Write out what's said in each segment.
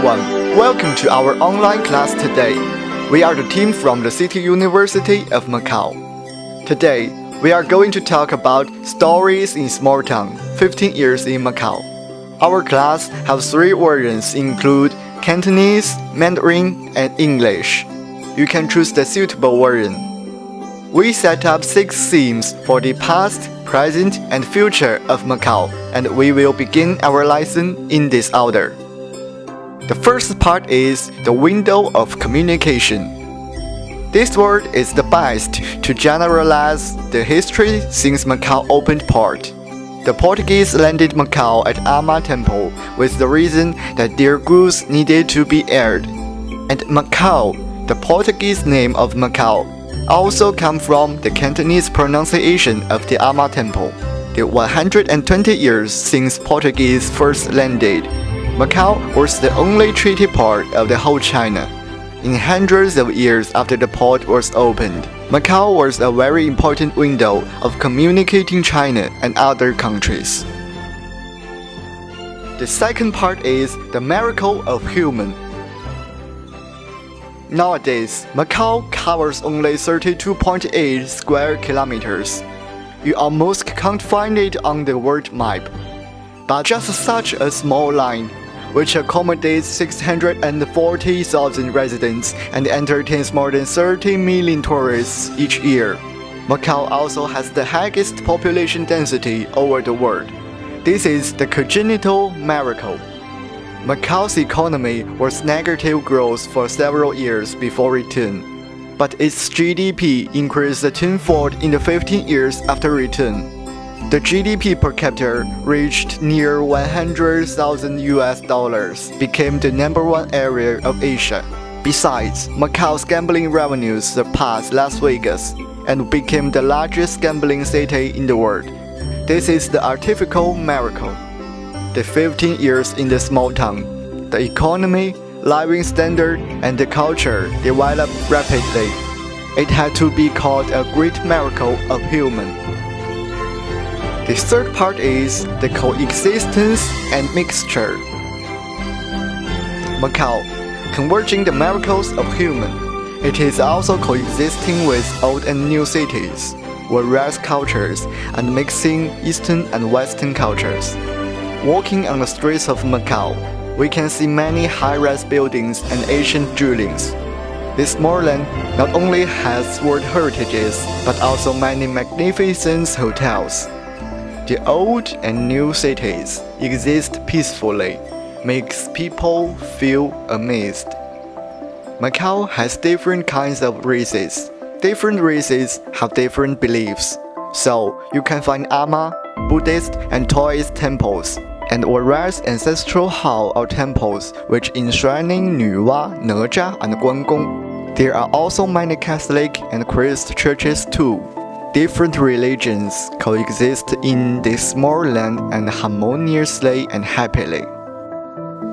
everyone, welcome to our online class today. We are the team from the City University of Macau. Today, we are going to talk about stories in small town, 15 years in Macau. Our class has 3 versions include Cantonese, Mandarin, and English. You can choose the suitable version. We set up 6 themes for the past, present, and future of Macau, and we will begin our lesson in this order. The first part is the window of communication. This word is the best to generalize the history since Macau opened port. The Portuguese landed Macau at Ama Temple with the reason that their goods needed to be aired. And Macau, the Portuguese name of Macau, also come from the Cantonese pronunciation of the Ama Temple. The 120 years since Portuguese first landed, Macau was the only treaty port of the whole China. In hundreds of years after the port was opened, Macau was a very important window of communicating China and other countries. The second part is the miracle of human. Nowadays, Macau covers only 32.8 square kilometers. You almost can't find it on the world map. But just such a small line, which accommodates 640,000 residents and entertains more than 30 million tourists each year. Macau also has the highest population density over the world. This is the congenital miracle. Macau's economy was negative growth for several years before return, but its GDP increased tenfold in the 15 years after return. The GDP per capita reached near $100,000, became the #1 area of Asia. Besides, Macau's gambling revenues surpassed Las Vegas and became the largest gambling city in the world. This is the artificial miracle. The 15 years in the small town, the economy, living standard, and the culture developed rapidly. It had to be called a great miracle of human. The third part is the coexistence and mixture. Macau, converging the miracles of human, it is also coexisting with old and new cities, various cultures, and mixing Eastern and Western cultures. Walking on the streets of Macau, we can see many high-rise buildings and ancient dwellings. This small land not only has world heritages, but also many magnificent hotels. The old and new cities exist peacefully, makes people feel amazed. Macau has different kinds of races. Different races have different beliefs. So you can find Ama, Buddhist, and Taoist temples, and various ancestral hall or temples which enshrining Nuwa, Naja, and Guanggong. There are also many Catholic and Christian churches too. Different religions coexist in this small land and harmoniously and happily.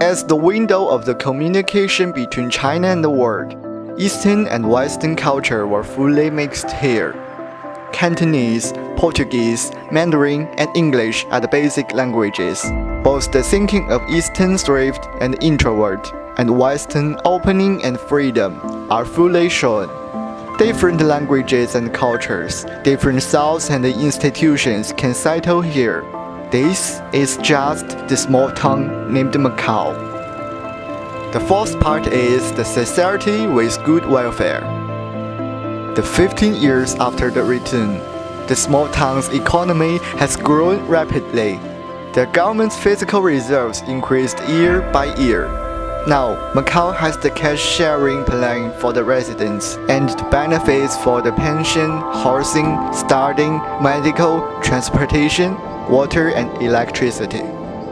As the window of the communication between China and the world, Eastern and Western culture were fully mixed here. Cantonese, Portuguese, Mandarin, and English are the basic languages. Both the thinking of Eastern thrift and introvert, and Western opening and freedom are fully shown. Different languages and cultures, different thoughts and institutions can settle here. This is just the small town named Macau. The fourth part is the society with good welfare. The 15 years after the return, the small town's economy has grown rapidly. The government's physical reserves increased year by year. Now, Macau has the cash-sharing plan for the residents and the benefits for the pension, housing, studying, medical, transportation, water, and electricity.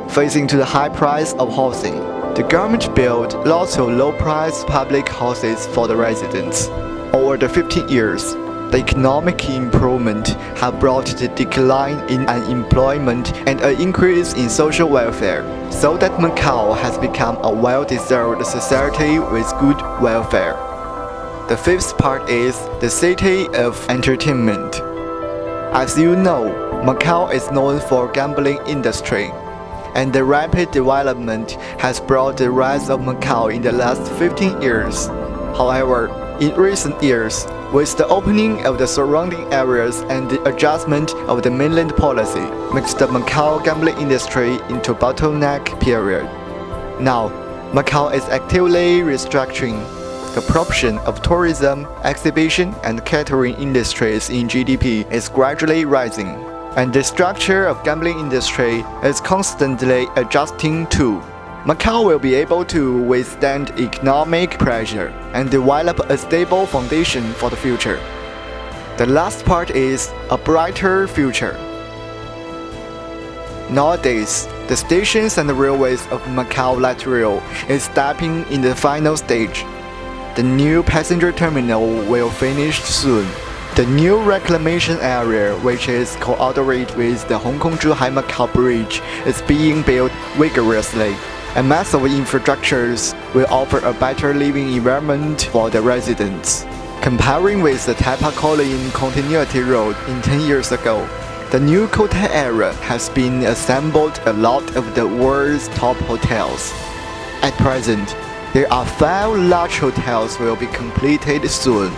Facing to the high price of housing, the government built lots of low-price public houses for the residents. Over the 15 years, the economic improvement have brought the decline in unemployment and an increase in social welfare, so that Macau has become a well-deserved society with good welfare. The fifth part is the city of entertainment. As you know, Macau is known for gambling industry. and the rapid development has brought the rise of Macau in the last 15 years. However, in recent years, with the opening of the surrounding areas and the adjustment of the mainland policy, makes the Macau gambling industry into bottleneck period. Now, Macau is actively restructuring. The proportion of tourism, exhibition, and catering industries in GDP is gradually rising, and the structure of gambling industry is constantly adjusting too. Macau will be able to withstand economic pressure and develop a stable foundation for the future. The last part is a brighter future. Nowadays, the stations and the railways of Macau Light Rail is stepping in the final stage. The new passenger terminal will finish soon. The new reclamation area, which is coordinated with the Hong Kong-Zhuhai Macau Bridge, is being built vigorously, and massive infrastructures will offer a better living environment for the residents. Comparing with the Taipei-Colin Continuity Road in 10 years ago, the new Cotai area has been assembled a lot of the world's top hotels. At present, there are 5 large hotels will be completed soon.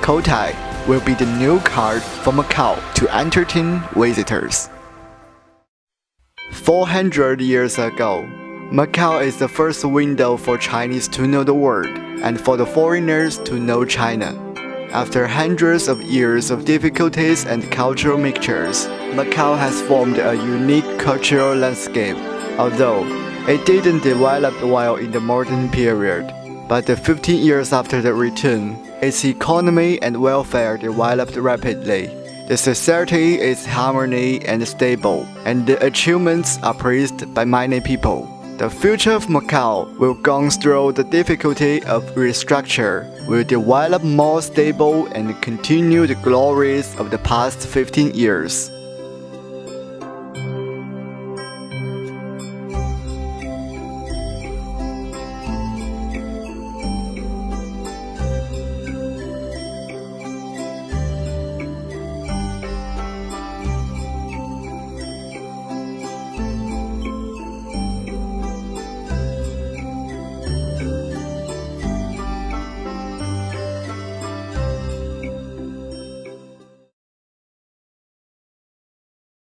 Cotai will be the new card for Macau to entertain visitors. 400 years ago, Macau is the first window for Chinese to know the world and for the foreigners to know China. After hundreds of years of difficulties and cultural mixtures, Macau has formed a unique cultural landscape, although it didn't develop well in the modern period. But 15 years after the return, its economy and welfare developed rapidly. The society is harmony and stable, and the achievements are praised by many people. The future of Macau will go through the difficulty of restructure, will develop more stable and continue the glories of the past 15 years.